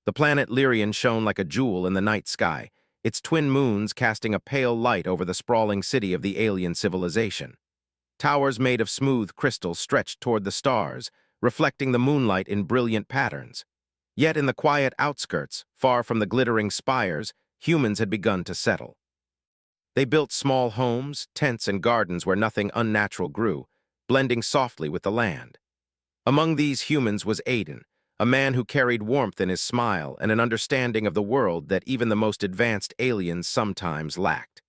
The planet Lyrian shone like a jewel in the night sky, its twin moons casting a pale light over the sprawling city of the alien civilization. Towers made of smooth crystal stretched toward the stars, reflecting the moonlight in brilliant patterns. Yet in the quiet outskirts, far from the glittering spires, humans had begun to settle. They built small homes, tents, and gardens where nothing unnatural grew, blending softly with the land. Among these humans was Aiden, a man who carried warmth in his smile and an understanding of the world that even the most advanced aliens sometimes lacked.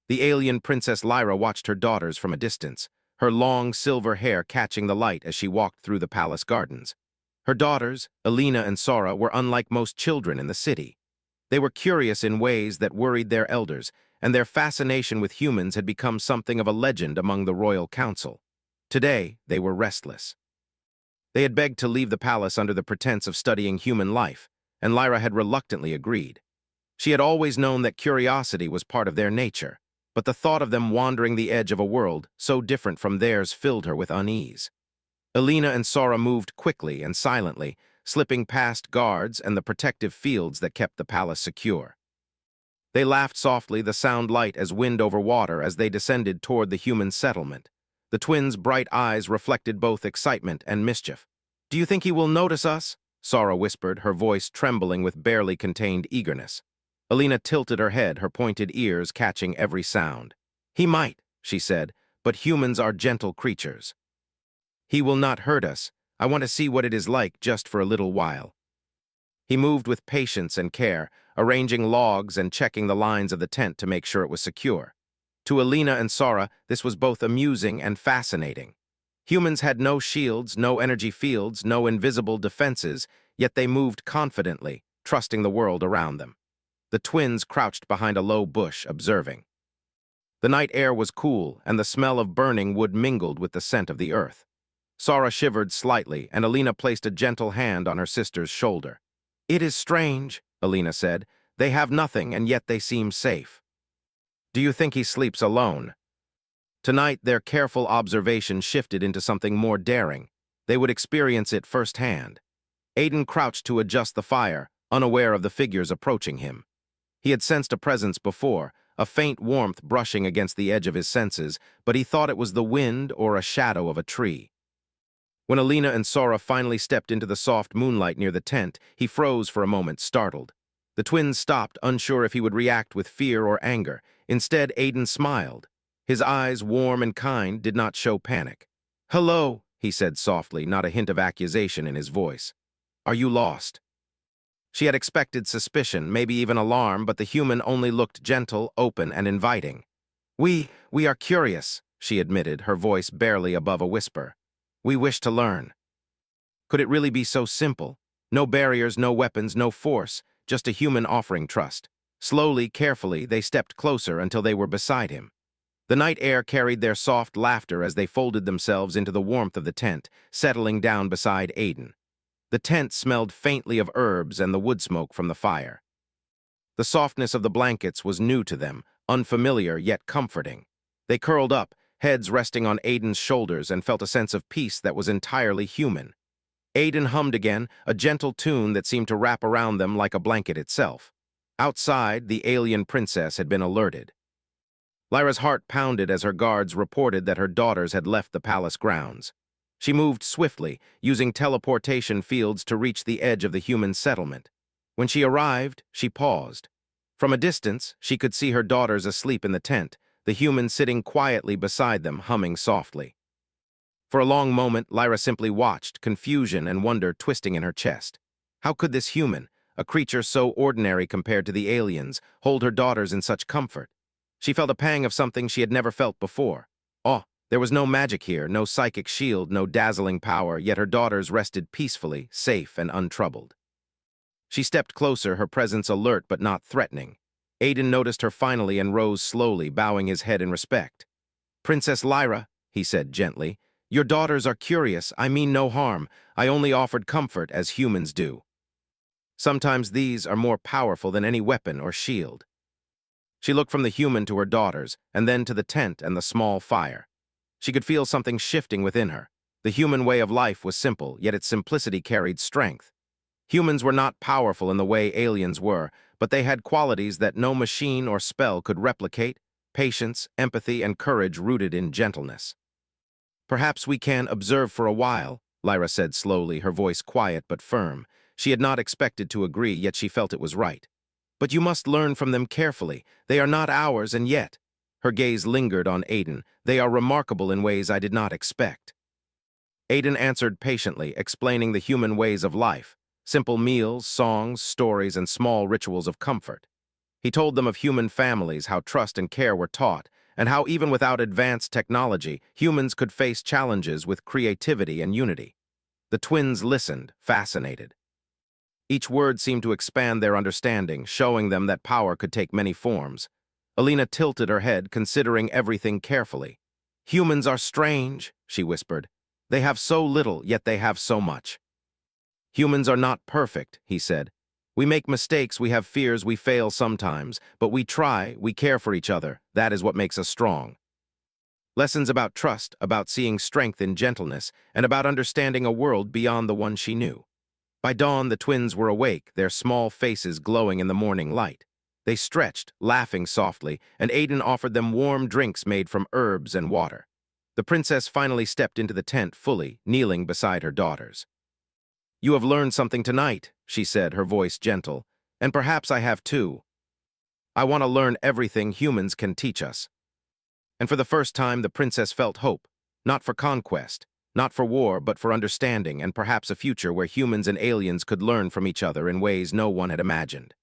The alien Princess Lyra watched her daughters from a distance, her long silver hair catching the light as she walked through the palace gardens. Her daughters, Alina and Sora, were unlike most children in the city. They were curious in ways that worried their elders, and their fascination with humans had become something of a legend among the royal council. Today, they were restless. They had begged to leave the palace under the pretense of studying human life, and Lyra had reluctantly agreed. She had always known that curiosity was part of their nature, but the thought of them wandering the edge of a world so different from theirs filled her with unease. Alina and Sora moved quickly and silently, slipping past guards and the protective fields that kept the palace secure. They laughed softly, the sound light as wind over water as they descended toward the human settlement. The twins' bright eyes reflected both excitement and mischief. "Do you think he will notice us?" Sora whispered, her voice trembling with barely contained eagerness. Alina tilted her head, her pointed ears catching every sound. "He might," she said, "but humans are gentle creatures. He will not hurt us. I want to see what it is like just for a little while." He moved with patience and care, arranging logs and checking the lines of the tent to make sure it was secure. To Alina and Sora, this was both amusing and fascinating. Humans had no shields, no energy fields, no invisible defenses, yet they moved confidently, trusting the world around them. The twins crouched behind a low bush, observing. The night air was cool, and the smell of burning wood mingled with the scent of the earth. Sora shivered slightly, and Alina placed a gentle hand on her sister's shoulder. "It is strange," Alina said. "They have nothing, and yet they seem safe." "Do you think he sleeps alone?" Tonight, their careful observation shifted into something more daring. They would experience it firsthand. Aiden crouched to adjust the fire, unaware of the figures approaching him. He had sensed a presence before, a faint warmth brushing against the edge of his senses, but he thought it was the wind or a shadow of a tree. When Alina and Sora finally stepped into the soft moonlight near the tent, he froze for a moment, startled. The twins stopped, unsure if he would react with fear or anger. Instead, Aiden smiled. His eyes, warm and kind, did not show panic. "Hello," he said softly, not a hint of accusation in his voice. "Are you lost?" She had expected suspicion, maybe even alarm, but the human only looked gentle, open, and inviting. We are curious," she admitted, her voice barely above a whisper. "We wish to learn." Could it really be so simple? No barriers, no weapons, no force, just a human offering trust. Slowly, carefully, they stepped closer until they were beside him. The night air carried their soft laughter as they folded themselves into the warmth of the tent, settling down beside Aiden. The tent smelled faintly of herbs and the wood smoke from the fire. The softness of the blankets was new to them, unfamiliar yet comforting. They curled up, heads resting on Aiden's shoulders, and felt a sense of peace that was entirely human. Aiden hummed again, a gentle tune that seemed to wrap around them like a blanket itself. Outside, the alien princess had been alerted. Lyra's heart pounded as her guards reported that her daughters had left the palace grounds. She moved swiftly, using teleportation fields to reach the edge of the human settlement. When she arrived, she paused. From a distance, she could see her daughters asleep in the tent, the human sitting quietly beside them, humming softly. For a long moment, Lyra simply watched, confusion and wonder twisting in her chest. How could this human, a creature so ordinary compared to the aliens, hold her daughters in such comfort? She felt a pang of something she had never felt before. Oh, there was no magic here, no psychic shield, no dazzling power, yet her daughters rested peacefully, safe and untroubled. She stepped closer, her presence alert but not threatening. Aiden noticed her finally and rose slowly, bowing his head in respect. "Princess Lyra," he said gently, "your daughters are curious. I mean no harm. I only offered comfort as humans do. Sometimes these are more powerful than any weapon or shield." She looked from the human to her daughters, and then to the tent and the small fire. She could feel something shifting within her. The human way of life was simple, yet its simplicity carried strength. Humans were not powerful in the way aliens were, but they had qualities that no machine or spell could replicate: patience, empathy, and courage rooted in gentleness. "Perhaps we can observe for a while," Lyra said slowly, her voice quiet but firm. She had not expected to agree, yet she felt it was right. "But you must learn from them carefully. They are not ours, and yet—" Her gaze lingered on Aiden. "They are remarkable in ways I did not expect." Aiden answered patiently, explaining the human ways of life: simple meals, songs, stories, and small rituals of comfort. He told them of human families, how trust and care were taught, and how even without advanced technology, humans could face challenges with creativity and unity. The twins listened, fascinated. Each word seemed to expand their understanding, showing them that power could take many forms. Alina tilted her head, considering everything carefully. "Humans are strange," she whispered. "They have so little, yet they have so much." "Humans are not perfect," he said. "We make mistakes, we have fears, we fail sometimes, but we try, we care for each other. That is what makes us strong." Lessons about trust, about seeing strength in gentleness, and about understanding a world beyond the one she knew. By dawn, the twins were awake, their small faces glowing in the morning light. They stretched, laughing softly, and Aiden offered them warm drinks made from herbs and water. The princess finally stepped into the tent fully, kneeling beside her daughters. "You have learned something tonight," she said, her voice gentle, "and perhaps I have too. I want to learn everything humans can teach us." And for the first time, the princess felt hope, not for conquest, not for war, but for understanding and perhaps a future where humans and aliens could learn from each other in ways no one had imagined.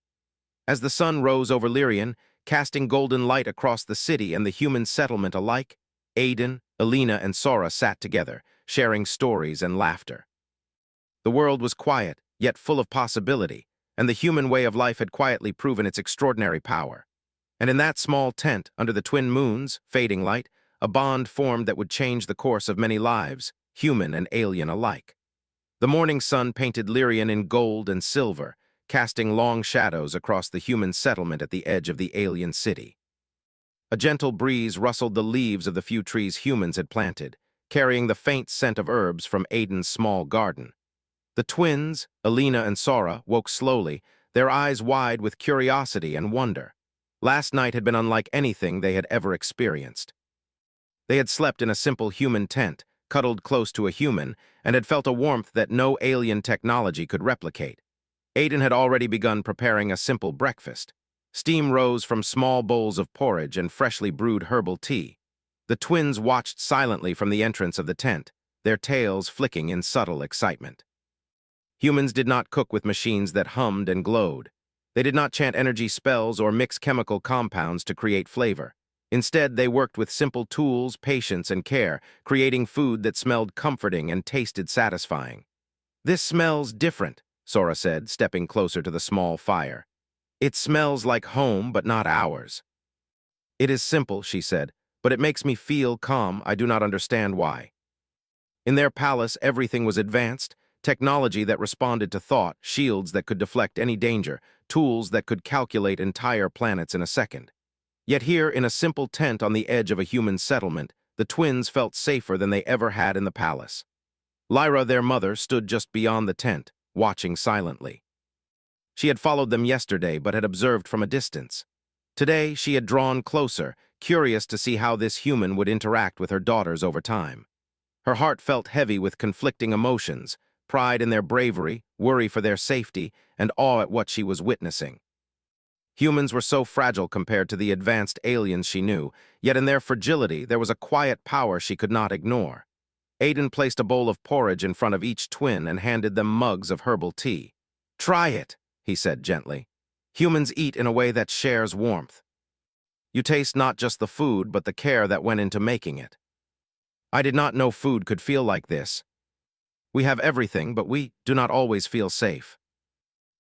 As the sun rose over Lyrian, casting golden light across the city and the human settlement alike, Aiden, Alina, and Sora sat together, sharing stories and laughter. The world was quiet, yet full of possibility, and the human way of life had quietly proven its extraordinary power. And in that small tent, under the twin moons, fading light, a bond formed that would change the course of many lives, human and alien alike. The morning sun painted Lyrian in gold and silver, casting long shadows across the human settlement at the edge of the alien city. A gentle breeze rustled the leaves of the few trees humans had planted, carrying the faint scent of herbs from Aiden's small garden. The twins, Alina and Sora, woke slowly, their eyes wide with curiosity and wonder. Last night had been unlike anything they had ever experienced. They had slept in a simple human tent, cuddled close to a human, and had felt a warmth that no alien technology could replicate. Aiden had already begun preparing a simple breakfast. Steam rose from small bowls of porridge and freshly brewed herbal tea. The twins watched silently from the entrance of the tent, their tails flicking in subtle excitement. Humans did not cook with machines that hummed and glowed. They did not chant energy spells or mix chemical compounds to create flavor. Instead, they worked with simple tools, patience, and care, creating food that smelled comforting and tasted satisfying. "This smells different," Sora said, stepping closer to the small fire. "It smells like home, but not ours." "It is simple," she said, "but it makes me feel calm. I do not understand why." In their palace, everything was advanced: technology that responded to thought, shields that could deflect any danger, tools that could calculate entire planets in a second. Yet here, in a simple tent on the edge of a human settlement, the twins felt safer than they ever had in the palace. Lyra, their mother, stood just beyond the tent, watching silently. She had followed them yesterday, but had observed from a distance. Today, she had drawn closer, curious to see how this human would interact with her daughters over time. Her heart felt heavy with conflicting emotions: pride in their bravery, worry for their safety, and awe at what she was witnessing. Humans were so fragile compared to the advanced aliens she knew, yet in their fragility there was a quiet power she could not ignore. Aiden placed a bowl of porridge in front of each twin and handed them mugs of herbal tea. "Try it," he said gently. "Humans eat in a way that shares warmth. You taste not just the food, but the care that went into making it. I did not know food could feel like this. We have everything, but we do not always feel safe."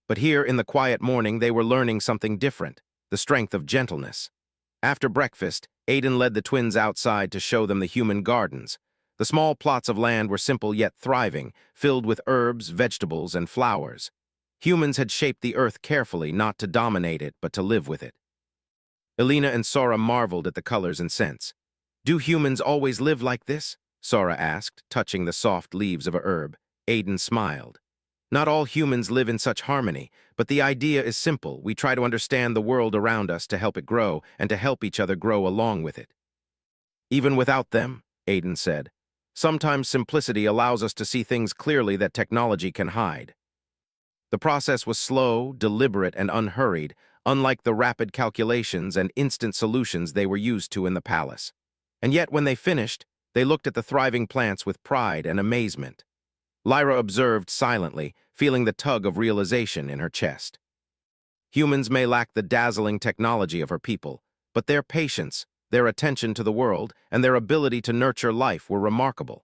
But here, in the quiet morning, they were learning something different: the strength of gentleness. After breakfast, Aiden led the twins outside to show them the human gardens. The small plots of land were simple yet thriving, filled with herbs, vegetables, and flowers. Humans had shaped the earth carefully, not to dominate it, but to live with it. Alina and Sora marveled at the colors and scents. "Do humans always live like this?" Sora asked, touching the soft leaves of a herb. Aiden smiled. Not all humans live in such harmony, but the idea is simple. We try to understand the world around us to help it grow and to help each other grow along with it. Even without them, Aiden said, sometimes simplicity allows us to see things clearly that technology can hide. The process was slow, deliberate, and unhurried, unlike the rapid calculations and instant solutions they were used to in the palace. And yet, when they finished, they looked at the thriving plants with pride and amazement. Lyra observed silently, feeling the tug of realization in her chest. Humans may lack the dazzling technology of her people, but their patience, their attention to the world, and their ability to nurture life were remarkable.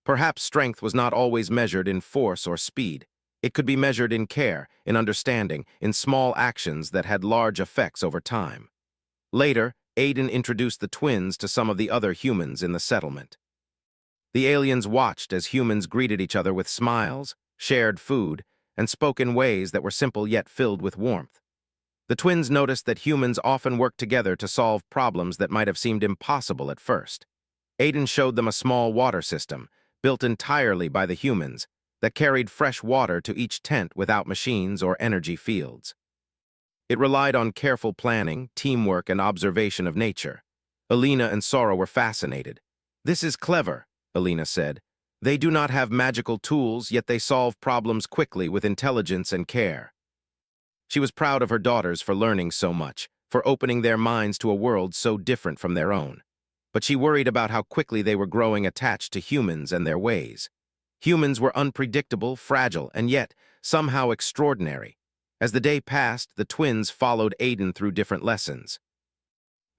Perhaps strength was not always measured in force or speed. It could be measured in care, in understanding, in small actions that had large effects over time. Later, Aiden introduced the twins to some of the other humans in the settlement. The aliens watched as humans greeted each other with smiles, shared food, and spoke in ways that were simple yet filled with warmth. The twins noticed that humans often worked together to solve problems that might have seemed impossible at first. Aiden showed them a small water system, built entirely by the humans, that carried fresh water to each tent without machines or energy fields. It relied on careful planning, teamwork, and observation of nature. Alina and Sora were fascinated. "This is clever," Alina said. "They do not have magical tools, yet they solve problems quickly with intelligence and care." She was proud of her daughters for learning so much, for opening their minds to a world so different from their own. But she worried about how quickly they were growing attached to humans and their ways. Humans were unpredictable, fragile, and yet somehow extraordinary. As the day passed, the twins followed Aiden through different lessons.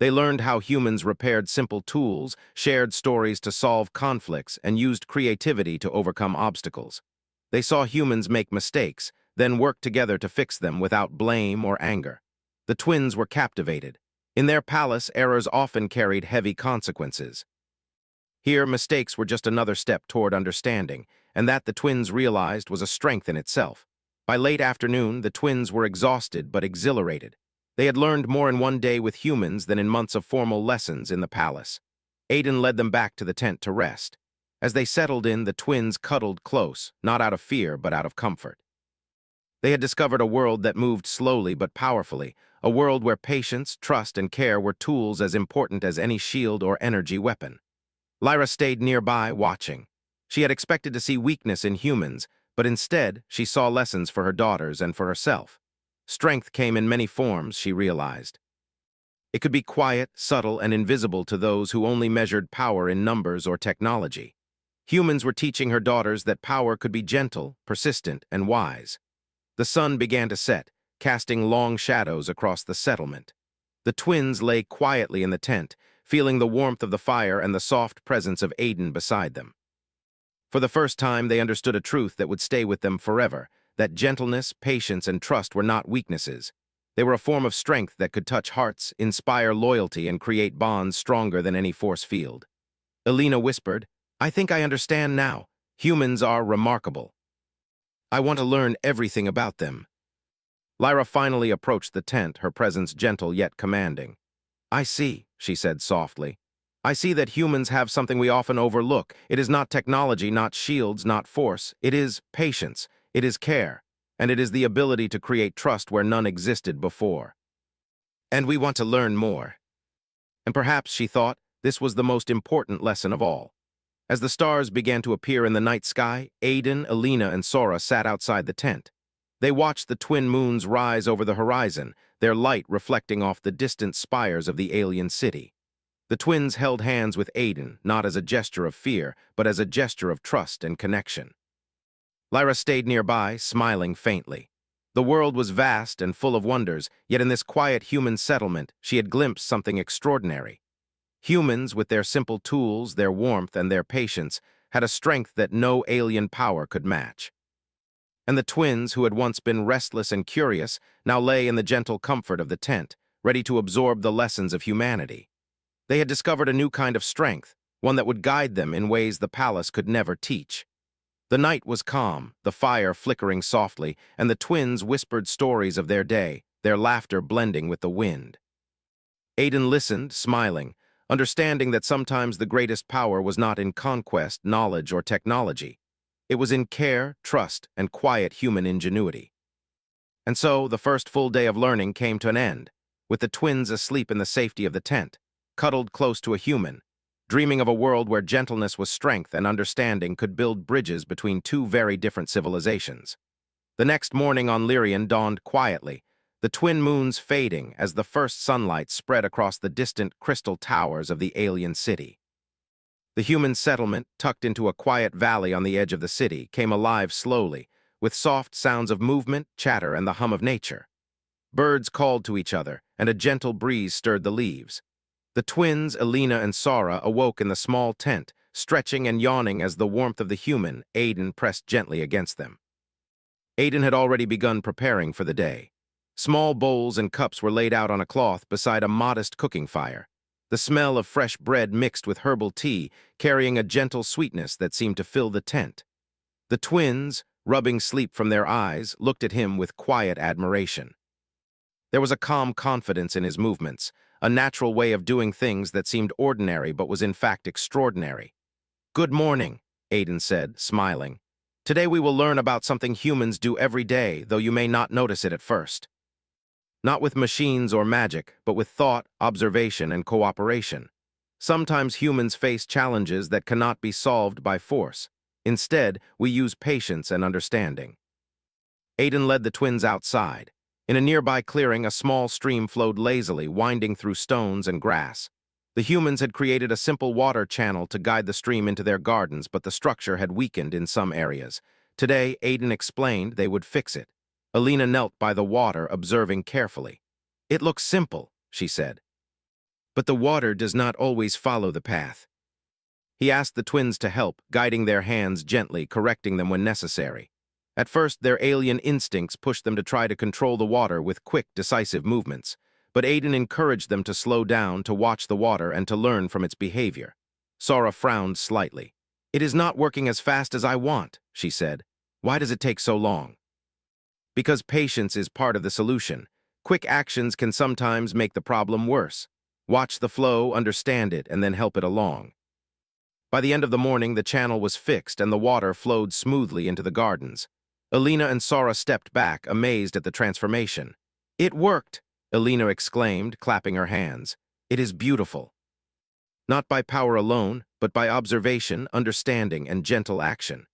They learned how humans repaired simple tools, shared stories to solve conflicts, and used creativity to overcome obstacles. They saw humans make mistakes, then work together to fix them without blame or anger. The twins were captivated. In their palace, errors often carried heavy consequences. Here, mistakes were just another step toward understanding, and that the twins realized was a strength in itself. By late afternoon, the twins were exhausted but exhilarated. They had learned more in one day with humans than in months of formal lessons in the palace. Aiden led them back to the tent to rest. As they settled in, the twins cuddled close, not out of fear but out of comfort. They had discovered a world that moved slowly but powerfully, a world where patience, trust, and care were tools as important as any shield or energy weapon. Lyra stayed nearby, watching. She had expected to see weakness in humans, but instead, she saw lessons for her daughters and for herself. Strength came in many forms, she realized. It could be quiet, subtle, and invisible to those who only measured power in numbers or technology. Humans were teaching her daughters that power could be gentle, persistent, and wise. The sun began to set, casting long shadows across the settlement. The twins lay quietly in the tent, feeling the warmth of the fire and the soft presence of Aiden beside them. For the first time, they understood a truth that would stay with them forever, that gentleness, patience, and trust were not weaknesses. They were a form of strength that could touch hearts, inspire loyalty, and create bonds stronger than any force field. Alina whispered, "I think I understand now. Humans are remarkable. I want to learn everything about them." Lyra finally approached the tent, her presence gentle yet commanding. "I see," she said softly. "I see that humans have something we often overlook. It is not technology, not shields, not force. It is patience. It is care. And it is the ability to create trust where none existed before. And we want to learn more." And perhaps, she thought, this was the most important lesson of all. As the stars began to appear in the night sky, Aiden, Alina, and Sora sat outside the tent. They watched the twin moons rise over the horizon, their light reflecting off the distant spires of the alien city. The twins held hands with Aiden, not as a gesture of fear, but as a gesture of trust and connection. Lyra stayed nearby, smiling faintly. The world was vast and full of wonders, yet in this quiet human settlement, she had glimpsed something extraordinary. Humans, with their simple tools, their warmth, and their patience, had a strength that no alien power could match. And the twins, who had once been restless and curious, now lay in the gentle comfort of the tent, ready to absorb the lessons of humanity. They had discovered a new kind of strength, one that would guide them in ways the palace could never teach. The night was calm, the fire flickering softly, and the twins whispered stories of their day, their laughter blending with the wind. Aiden listened, smiling, understanding that sometimes the greatest power was not in conquest, knowledge, or technology. It was in care, trust, and quiet human ingenuity. And so, the first full day of learning came to an end, with the twins asleep in the safety of the tent, cuddled close to a human, dreaming of a world where gentleness was strength and understanding could build bridges between two very different civilizations. The next morning on Lyrian dawned quietly, the twin moons fading as the first sunlight spread across the distant crystal towers of the alien city. The human settlement, tucked into a quiet valley on the edge of the city, came alive slowly, with soft sounds of movement, chatter, and the hum of nature. Birds called to each other, and a gentle breeze stirred the leaves. The twins, Elena and Sara, awoke in the small tent, stretching and yawning as the warmth of the human, Aiden, pressed gently against them. Aiden had already begun preparing for the day. Small bowls and cups were laid out on a cloth beside a modest cooking fire. The smell of fresh bread mixed with herbal tea, carrying a gentle sweetness that seemed to fill the tent. The twins, rubbing sleep from their eyes, looked at him with quiet admiration. There was a calm confidence in his movements, a natural way of doing things that seemed ordinary but was in fact extraordinary. "Good morning," Aiden said, smiling. "Today we will learn about something humans do every day, though you may not notice it at first. Not with machines or magic, but with thought, observation, and cooperation. Sometimes humans face challenges that cannot be solved by force. Instead, we use patience and understanding." Aiden led the twins outside. In a nearby clearing, a small stream flowed lazily, winding through stones and grass. The humans had created a simple water channel to guide the stream into their gardens, but the structure had weakened in some areas. Today, Aiden explained they would fix it. Elena knelt by the water, observing carefully. "It looks simple," she said. "But the water does not always follow the path." He asked the twins to help, guiding their hands gently, correcting them when necessary. At first, their alien instincts pushed them to try to control the water with quick, decisive movements. But Aiden encouraged them to slow down, to watch the water, and to learn from its behavior. Sara frowned slightly. "It is not working as fast as I want," she said. "Why does it take so long?" "Because patience is part of the solution. Quick actions can sometimes make the problem worse. Watch the flow, understand it, and then help it along." By the end of the morning, the channel was fixed and the water flowed smoothly into the gardens. Elena and Sara stepped back, amazed at the transformation. "It worked!" Elena exclaimed, clapping her hands. "It is beautiful." Not by power alone, but by observation, understanding, and gentle action.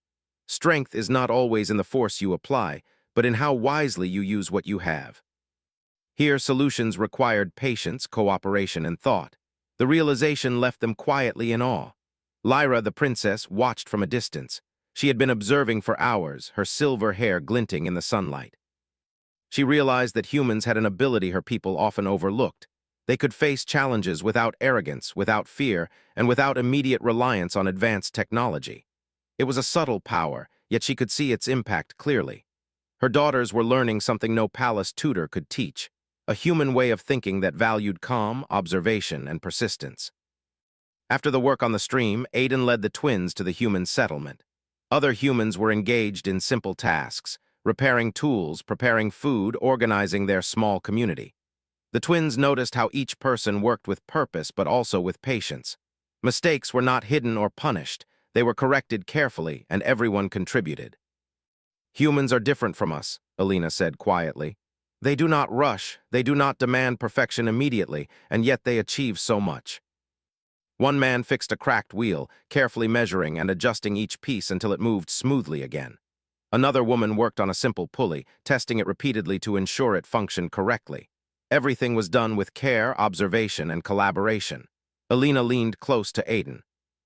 Strength is not always in the force you apply, but in how wisely you use what you have. Here, solutions required patience, cooperation, and thought. The realization left them quietly in awe. Lyra, the princess, watched from a distance. She had been observing for hours, her silver hair glinting in the sunlight. She realized that humans had an ability her people often overlooked. They could face challenges without arrogance, without fear, and without immediate reliance on advanced technology. It was a subtle power, yet she could see its impact clearly. Her daughters were learning something no palace tutor could teach, a human way of thinking that valued calm, observation, and persistence. After the work on the stream, Aiden led the twins to the human settlement. Other humans were engaged in simple tasks, repairing tools, preparing food, organizing their small community. The twins noticed how each person worked with purpose but also with patience. Mistakes were not hidden or punished. They were corrected carefully, and everyone contributed. "Humans are different from us," Elena said quietly. "They do not rush, they do not demand perfection immediately, and yet they achieve so much." One man fixed a cracked wheel, carefully measuring and adjusting each piece until it moved smoothly again. Another woman worked on a simple pulley, testing it repeatedly to ensure it functioned correctly. Everything was done with care, observation, and collaboration. Elena leaned close to Aiden.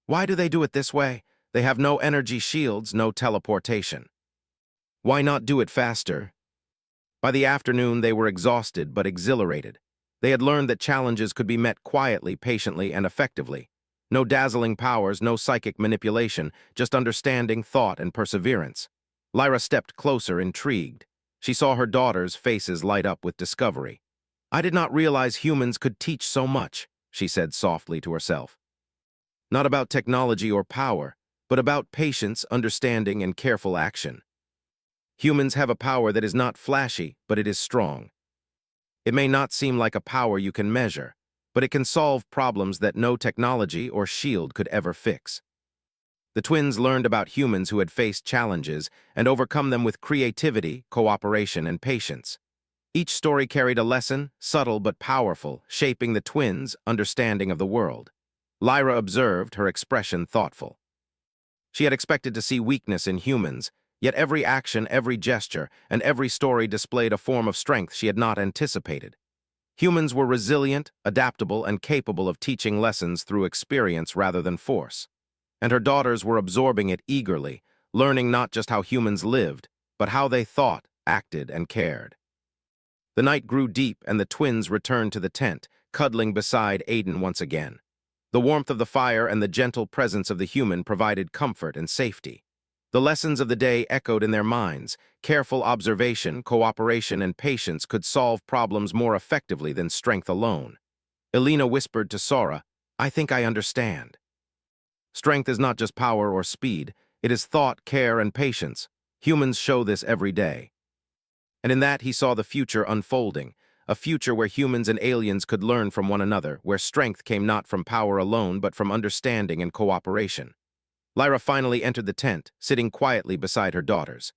"Why do they do it this way? They have no energy shields, no teleportation." "Why not do it faster?" By the afternoon, they were exhausted but exhilarated. They had learned that challenges could be met quietly, patiently, and effectively. No dazzling powers, no psychic manipulation, just understanding, thought, and perseverance. Lyra stepped closer, intrigued. She saw her daughters' faces light up with discovery. "I did not realize humans could teach so much," she said softly to herself. "Not about technology or power, but about patience, understanding, and careful action. Humans have a power that is not flashy, but it is strong. It may not seem like a power you can measure, but it can solve problems that no technology or shield could ever fix." The twins learned about humans who had faced challenges and overcome them with creativity, cooperation, and patience. Each story carried a lesson, subtle but powerful, shaping the twins' understanding of the world. Lyra observed, her expression thoughtful. She had expected to see weakness in humans, yet every action, every gesture, and every story displayed a form of strength she had not anticipated. Humans were resilient, adaptable, and capable of teaching lessons through experience rather than force. And her daughters were absorbing it eagerly, learning not just how humans lived, but how they thought, acted, and cared. The night grew deep, and the twins returned to the tent, cuddling beside Aiden once again. The warmth of the fire and the gentle presence of the human provided comfort and safety. The lessons of the day echoed in their minds. Careful observation, cooperation, and patience could solve problems more effectively than strength alone. Elena whispered to Sora, "I think I understand." Strength is not just power or speed, it is thought, care, and patience. Humans show this every day. And in that he saw the future unfolding, a future where humans and aliens could learn from one another, where strength came not from power alone but from understanding and cooperation. Lyra finally entered the tent, sitting quietly beside her daughters.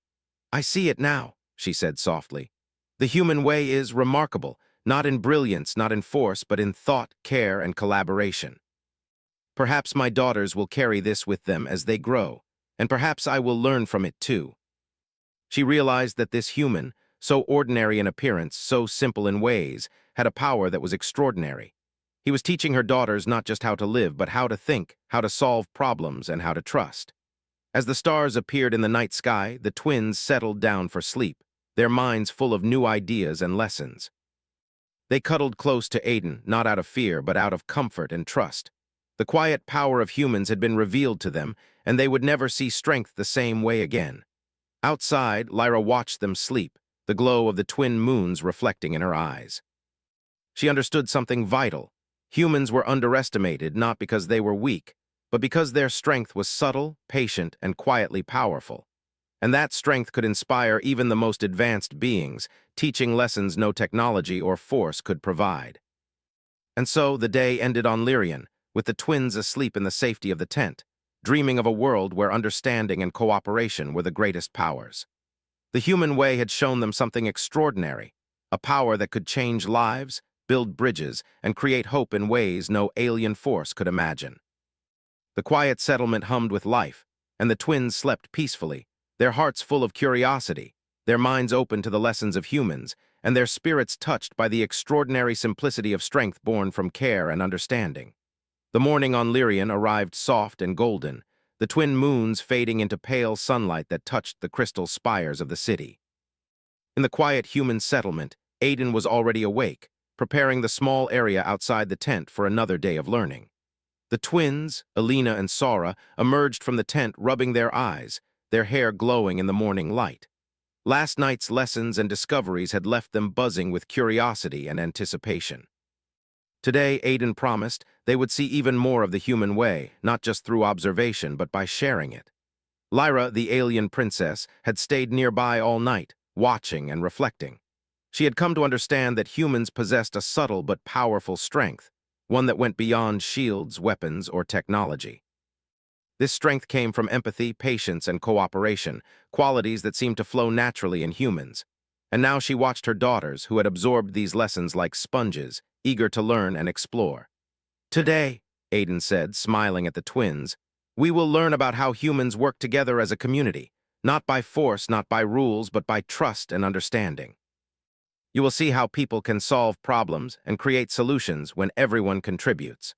"I see it now," she said softly. "The human way is remarkable, not in brilliance, not in force, but in thought, care, and collaboration. Perhaps my daughters will carry this with them as they grow, and perhaps I will learn from it too." She realized that this human, so ordinary in appearance, so simple in ways, had a power that was extraordinary. He was teaching her daughters not just how to live, but how to think, how to solve problems, and how to trust. As the stars appeared in the night sky, the twins settled down for sleep, their minds full of new ideas and lessons. They cuddled close to Aiden, not out of fear, but out of comfort and trust. The quiet power of humans had been revealed to them, and they would never see strength the same way again. Outside, Lyra watched them sleep, the glow of the twin moons reflecting in her eyes. She understood something vital. Humans were underestimated not because they were weak, but because their strength was subtle, patient, and quietly powerful. And that strength could inspire even the most advanced beings, teaching lessons no technology or force could provide. And so the day ended on Lyrian, with the twins asleep in the safety of the tent, dreaming of a world where understanding and cooperation were the greatest powers. The human way had shown them something extraordinary, a power that could change lives, build bridges, and create hope in ways no alien force could imagine. The quiet settlement hummed with life, and the twins slept peacefully, their hearts full of curiosity, their minds open to the lessons of humans, and their spirits touched by the extraordinary simplicity of strength born from care and understanding. The morning on Lyrian arrived soft and golden, the twin moons fading into pale sunlight that touched the crystal spires of the city. In the quiet human settlement, Aiden was already awake, preparing the small area outside the tent for another day of learning. The twins, Elena and Sora, emerged from the tent rubbing their eyes, their hair glowing in the morning light. Last night's lessons and discoveries had left them buzzing with curiosity and anticipation. Today, Aiden promised they would see even more of the human way, not just through observation, but by sharing it. Lyra, the alien princess, had stayed nearby all night, watching and reflecting. She had come to understand that humans possessed a subtle but powerful strength, one that went beyond shields, weapons, or technology. This strength came from empathy, patience, and cooperation, qualities that seemed to flow naturally in humans. And now she watched her daughters, who had absorbed these lessons like sponges, eager to learn and explore. "Today," Aiden said, smiling at the twins, "we will learn about how humans work together as a community, not by force, not by rules, but by trust and understanding. You will see how people can solve problems and create solutions when everyone contributes.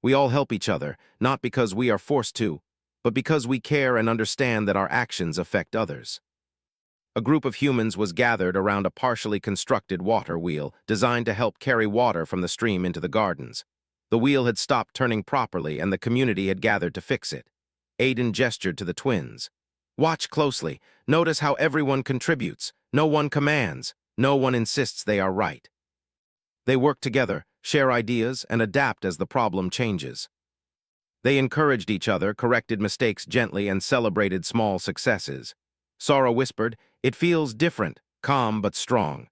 We all help each other, not because we are forced to, but because we care and understand that our actions affect others." A group of humans was gathered around a partially constructed water wheel designed to help carry water from the stream into the gardens. The wheel had stopped turning properly, and the community had gathered to fix it. Aiden gestured to the twins. "Watch closely. Notice how everyone contributes. No one commands. No one insists they are right. They work together, share ideas, and adapt as the problem changes." They encouraged each other, corrected mistakes gently, and celebrated small successes. Sora whispered, "It feels different, calm but strong."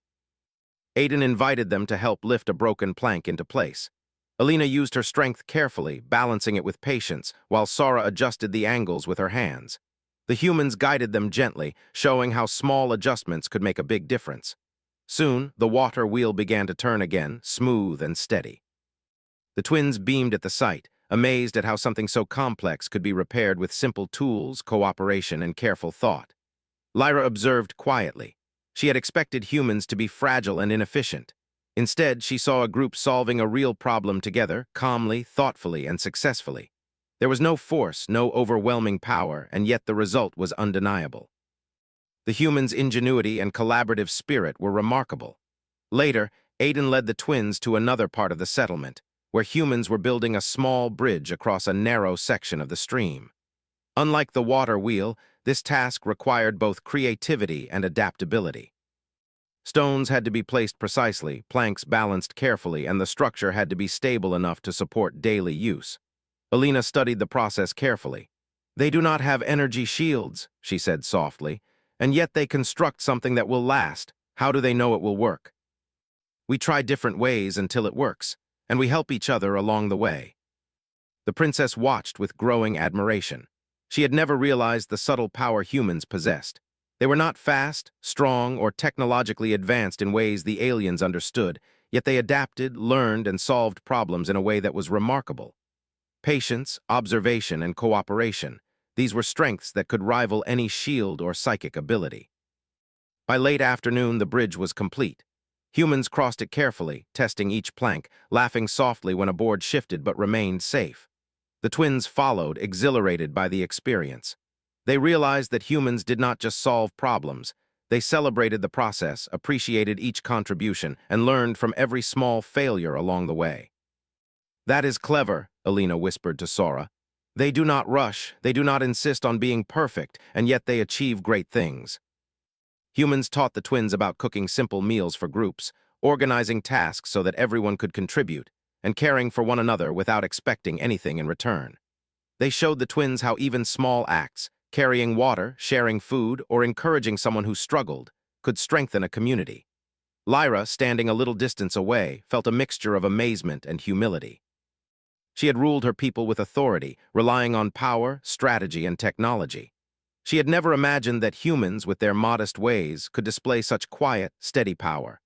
Aiden invited them to help lift a broken plank into place. Alina used her strength carefully, balancing it with patience, while Sora adjusted the angles with her hands. The humans guided them gently, showing how small adjustments could make a big difference. Soon, the water wheel began to turn again, smooth and steady. The twins beamed at the sight, amazed at how something so complex could be repaired with simple tools, cooperation, and careful thought. Lyra observed quietly. She had expected humans to be fragile and inefficient. Instead, she saw a group solving a real problem together, calmly, thoughtfully, and successfully. There was no force, no overwhelming power, and yet the result was undeniable. The humans' ingenuity and collaborative spirit were remarkable. Later, Aiden led the twins to another part of the settlement, where humans were building a small bridge across a narrow section of the stream. Unlike the water wheel, this task required both creativity and adaptability. Stones had to be placed precisely, planks balanced carefully, and the structure had to be stable enough to support daily use. Alina studied the process carefully. "They do not have energy shields," she said softly, "and yet they construct something that will last. How do they know it will work?" "We try different ways until it works, and we help each other along the way." The princess watched with growing admiration. She had never realized the subtle power humans possessed. They were not fast, strong, or technologically advanced in ways the aliens understood, yet they adapted, learned, and solved problems in a way that was remarkable. Patience, observation, and cooperation, these were strengths that could rival any shield or psychic ability. By late afternoon, the bridge was complete. Humans crossed it carefully, testing each plank, laughing softly when a board shifted but remained safe. The twins followed, exhilarated by the experience. They realized that humans did not just solve problems. They celebrated the process, appreciated each contribution, and learned from every small failure along the way. "That is clever," Alina whispered to Sora. "They do not rush, they do not insist on being perfect, and yet they achieve great things." Humans taught the twins about cooking simple meals for groups, organizing tasks so that everyone could contribute, and caring for one another without expecting anything in return. They showed the twins how even small acts, carrying water, sharing food, or encouraging someone who struggled, could strengthen a community. Lyra, standing a little distance away, felt a mixture of amazement and humility. She had ruled her people with authority, relying on power, strategy, and technology. She had never imagined that humans, with their modest ways, could display such quiet, steady power.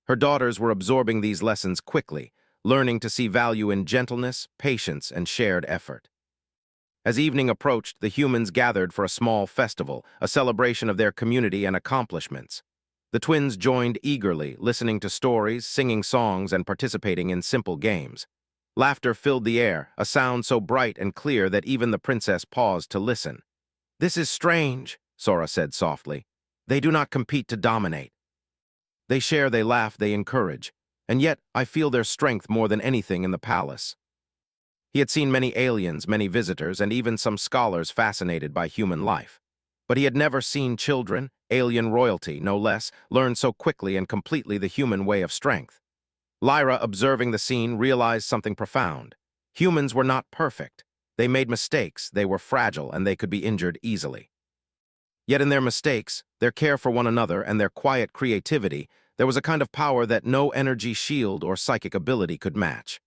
Her daughters were absorbing these lessons quickly, learning to see value in gentleness, patience, and shared effort. As evening approached, the humans gathered for a small festival, a celebration of their community and accomplishments. The twins joined eagerly, listening to stories, singing songs, and participating in simple games. Laughter filled the air, a sound so bright and clear that even the princess paused to listen. "This is strange," Sora said softly. "They do not compete to dominate. They share, they laugh, they encourage. And yet, I feel their strength more than anything in the palace." He had seen many aliens, many visitors, and even some scholars fascinated by human life. But he had never seen children, alien royalty, no less, learn so quickly and completely the human way of strength. Lyra, observing the scene, realized something profound. Humans were not perfect. They made mistakes, they were fragile, and they could be injured easily. Yet in their mistakes, their care for one another, and their quiet creativity, there was a kind of power that no energy shield or psychic ability could match.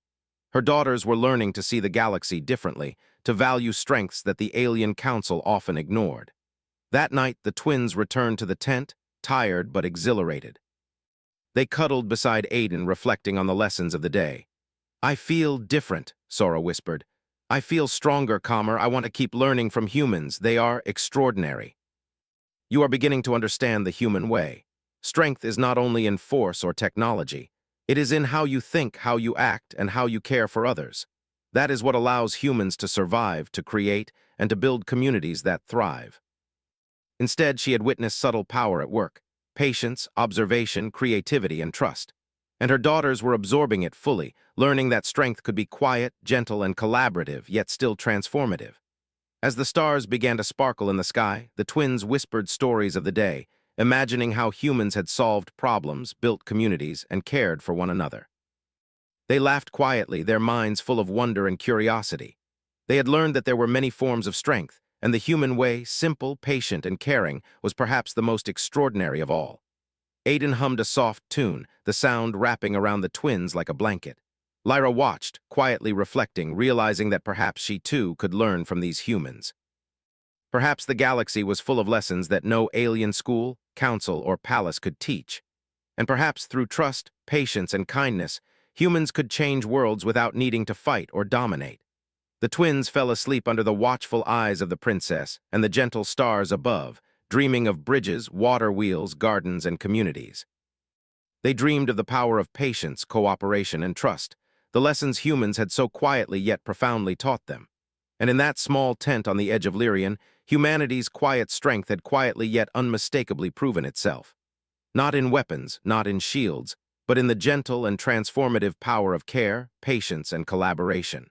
Her daughters were learning to see the galaxy differently, to value strengths that the alien council often ignored. That night, the twins returned to the tent, tired but exhilarated. They cuddled beside Aiden, reflecting on the lessons of the day. "I feel different," Sora whispered. "I feel stronger, calmer. I want to keep learning from humans. They are extraordinary." "You are beginning to understand the human way. Strength is not only in force or technology. It is in how you think, how you act, and how you care for others. That is what allows humans to survive, to create, and to build communities that thrive." Instead, she had witnessed subtle power at work: patience, observation, creativity, and trust. And her daughters were absorbing it fully, learning that strength could be quiet, gentle, and collaborative, yet still transformative. As the stars began to sparkle in the sky, the twins whispered stories of the day, imagining how humans had solved problems, built communities, and cared for one another. They laughed quietly, their minds full of wonder and curiosity. They had learned that there were many forms of strength, and the human way, simple, patient, and caring, was perhaps the most extraordinary of all. Aiden hummed a soft tune, the sound wrapping around the twins like a blanket. Lyra watched, quietly reflecting, realizing that perhaps she too could learn from these humans. Perhaps the galaxy was full of lessons that no alien school, council, or palace could teach. And perhaps through trust, patience, and kindness, humans could change worlds without needing to fight or dominate. The twins fell asleep under the watchful eyes of the princess and the gentle stars above, dreaming of bridges, water wheels, gardens, and communities. They dreamed of the power of patience, cooperation, and trust, the lessons humans had so quietly yet profoundly taught them. And in that small tent on the edge of Lyrian, humanity's quiet strength had quietly yet unmistakably proven itself. Not in weapons, not in shields, but in the gentle and transformative power of care, patience, and collaboration.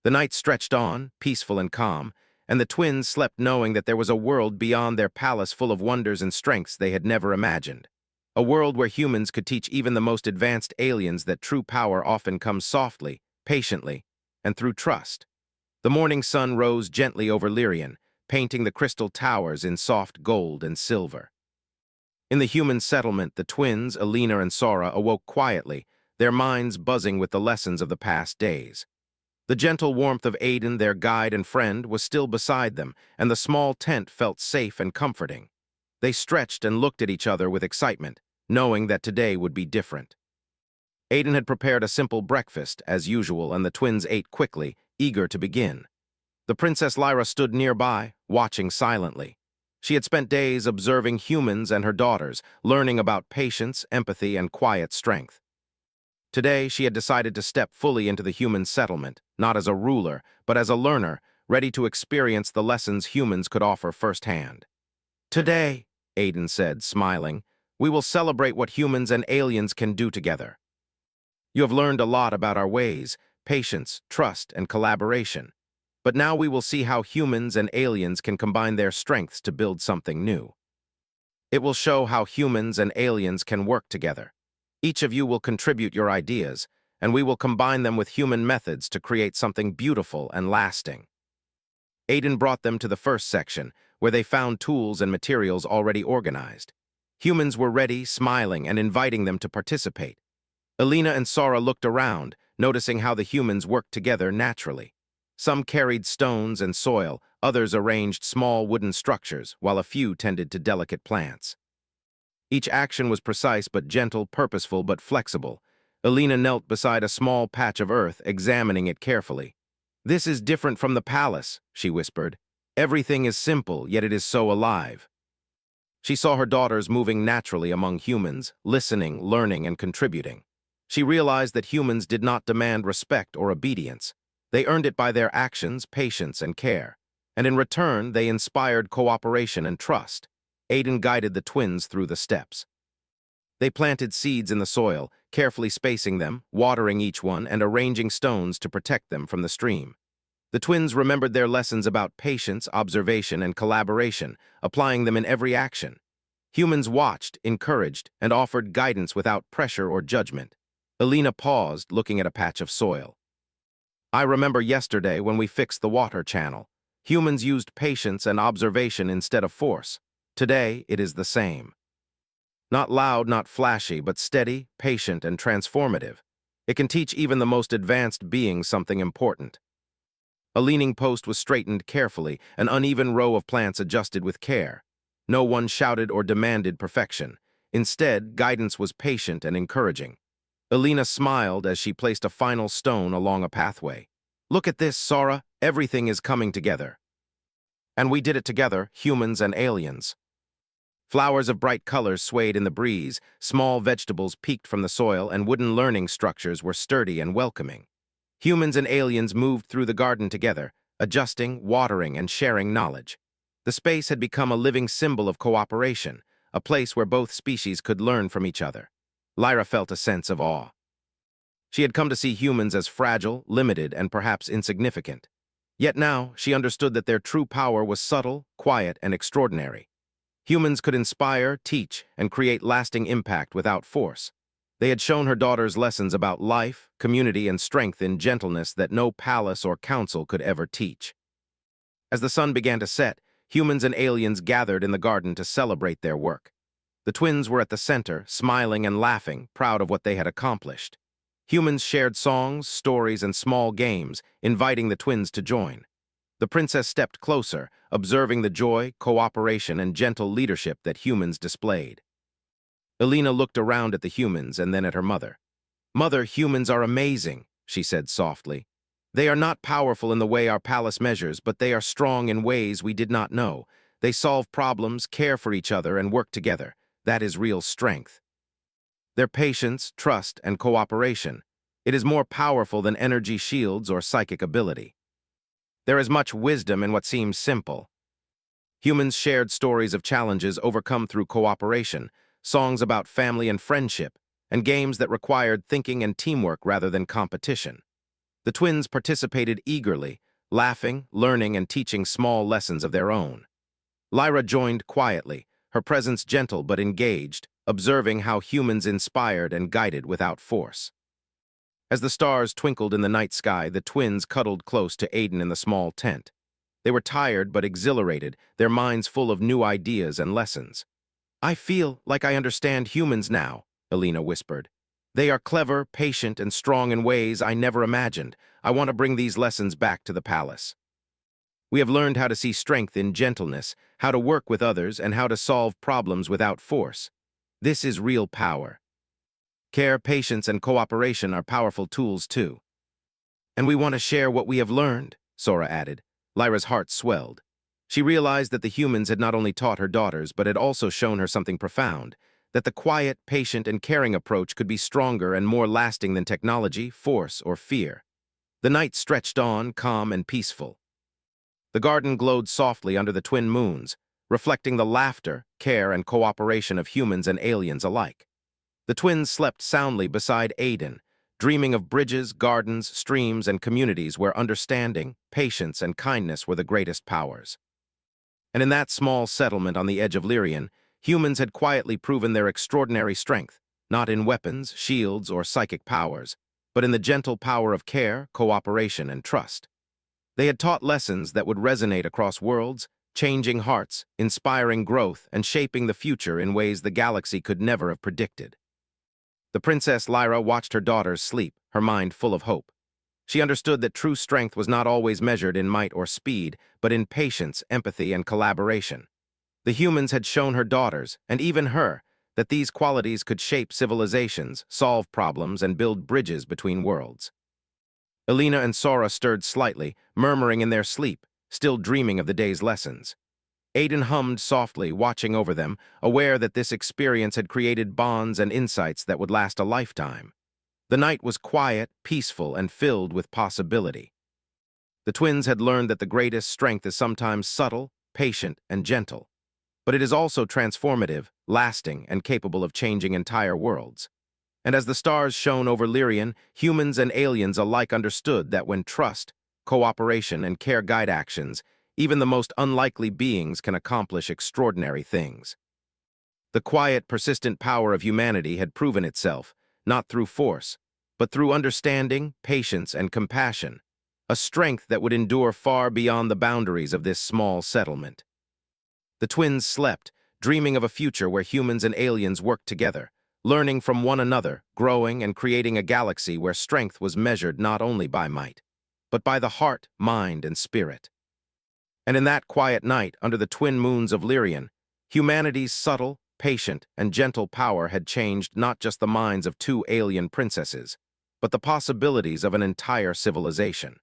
The night stretched on, peaceful and calm, and the twins slept knowing that there was a world beyond their palace full of wonders and strengths they had never imagined. A world where humans could teach even the most advanced aliens that true power often comes softly, patiently, and through trust. The morning sun rose gently over Lyrian, painting the crystal towers in soft gold and silver. In the human settlement, the twins, Alina and Sora, awoke quietly, their minds buzzing with the lessons of the past days. The gentle warmth of Aiden, their guide and friend, was still beside them, and the small tent felt safe and comforting. They stretched and looked at each other with excitement, knowing that today would be different. Aiden had prepared a simple breakfast, as usual, and the twins ate quickly, eager to begin. The Princess Lyra stood nearby, watching silently. She had spent days observing humans and her daughters, learning about patience, empathy, and quiet strength. Today, she had decided to step fully into the human settlement, not as a ruler, but as a learner, ready to experience the lessons humans could offer firsthand. Today, Aiden said, smiling, we will celebrate what humans and aliens can do together. You have learned a lot about our ways, patience, trust, and collaboration. But now we will see how humans and aliens can combine their strengths to build something new. It will show how humans and aliens can work together. Each of you will contribute your ideas, and we will combine them with human methods to create something beautiful and lasting. Aiden brought them to the first section, where they found tools and materials already organized. Humans were ready, smiling, and inviting them to participate. Alina and Sora looked around, noticing how the humans worked together naturally. Some carried stones and soil, others arranged small wooden structures, while a few tended to delicate plants. Each action was precise but gentle, purposeful but flexible. Alina knelt beside a small patch of earth, examining it carefully. "This is different from the palace," she whispered. "Everything is simple, yet it is so alive." She saw her daughters moving naturally among humans, listening, learning, and contributing. She realized that humans did not demand respect or obedience. They earned it by their actions, patience, and care. And in return, they inspired cooperation and trust. Aiden guided the twins through the steps. They planted seeds in the soil, carefully spacing them, watering each one, and arranging stones to protect them from the stream. The twins remembered their lessons about patience, observation, and collaboration, applying them in every action. Humans watched, encouraged, and offered guidance without pressure or judgment. Alina paused, looking at a patch of soil. "I remember yesterday when we fixed the water channel. Humans used patience and observation instead of force. Today, it is the same. Not loud, not flashy, but steady, patient, and transformative. It can teach even the most advanced beings something important." A leaning post was straightened carefully, an uneven row of plants adjusted with care. No one shouted or demanded perfection. Instead, guidance was patient and encouraging. Alina smiled as she placed a final stone along a pathway. "Look at this, Sora. Everything is coming together." And we did it together, humans and aliens. Flowers of bright colors swayed in the breeze, small vegetables peeked from the soil, and wooden learning structures were sturdy and welcoming. Humans and aliens moved through the garden together, adjusting, watering, and sharing knowledge. The space had become a living symbol of cooperation, a place where both species could learn from each other. Lyra felt a sense of awe. She had come to see humans as fragile, limited, and perhaps insignificant. Yet now, she understood that their true power was subtle, quiet, and extraordinary. Humans could inspire, teach, and create lasting impact without force. They had shown her daughters lessons about life, community, and strength in gentleness that no palace or council could ever teach. As the sun began to set, humans and aliens gathered in the garden to celebrate their work. The twins were at the center, smiling and laughing, proud of what they had accomplished. Humans shared songs, stories, and small games, inviting the twins to join. The princess stepped closer, observing the joy, cooperation, and gentle leadership that humans displayed. Elena looked around at the humans and then at her mother. "Mother, humans are amazing," she said softly. "They are not powerful in the way our palace measures, but they are strong in ways we did not know. They solve problems, care for each other, and work together. That is real strength. Their patience, trust, and cooperation. It is more powerful than energy shields or psychic ability. There is much wisdom in what seems simple." Humans shared stories of challenges overcome through cooperation, songs about family and friendship, and games that required thinking and teamwork rather than competition. The twins participated eagerly, laughing, learning, and teaching small lessons of their own. Lyra joined quietly, her presence gentle but engaged, observing how humans inspired and guided without force. As the stars twinkled in the night sky, the twins cuddled close to Aiden in the small tent. They were tired but exhilarated, their minds full of new ideas and lessons. "I feel like I understand humans now," Elena whispered. "They are clever, patient, and strong in ways I never imagined. I want to bring these lessons back to the palace. We have learned how to see strength in gentleness, how to work with others, and how to solve problems without force. This is real power. Care, patience, and cooperation are powerful tools too. And we want to share what we have learned," Sora added. Lyra's heart swelled. She realized that the humans had not only taught her daughters, but had also shown her something profound, that the quiet, patient, and caring approach could be stronger and more lasting than technology, force, or fear. The night stretched on, calm and peaceful. The garden glowed softly under the twin moons, reflecting the laughter, care, and cooperation of humans and aliens alike. The twins slept soundly beside Aiden, dreaming of bridges, gardens, streams, and communities where understanding, patience, and kindness were the greatest powers. And in that small settlement on the edge of Lyrian, humans had quietly proven their extraordinary strength, not in weapons, shields, or psychic powers, but in the gentle power of care, cooperation, and trust. They had taught lessons that would resonate across worlds, changing hearts, inspiring growth, and shaping the future in ways the galaxy could never have predicted. The Princess Lyra watched her daughters sleep, her mind full of hope. She understood that true strength was not always measured in might or speed, but in patience, empathy, and collaboration. The humans had shown her daughters, and even her, that these qualities could shape civilizations, solve problems, and build bridges between worlds. Elena and Sora stirred slightly, murmuring in their sleep, still dreaming of the day's lessons. Aiden hummed softly, watching over them, aware that this experience had created bonds and insights that would last a lifetime. The night was quiet, peaceful, and filled with possibility. The twins had learned that the greatest strength is sometimes subtle, patient, and gentle. But it is also transformative, lasting, and capable of changing entire worlds. And as the stars shone over Lyrian, humans and aliens alike understood that when trust, cooperation, and care guide actions, even the most unlikely beings can accomplish extraordinary things. The quiet, persistent power of humanity had proven itself, not through force, but through understanding, patience, and compassion, a strength that would endure far beyond the boundaries of this small settlement. The twins slept, dreaming of a future where humans and aliens worked together, learning from one another, growing and creating a galaxy where strength was measured not only by might, but by the heart, mind, and spirit. And in that quiet night, under the twin moons of Lyrian, humanity's subtle, patient, and gentle power had changed not just the minds of two alien princesses, but the possibilities of an entire civilization.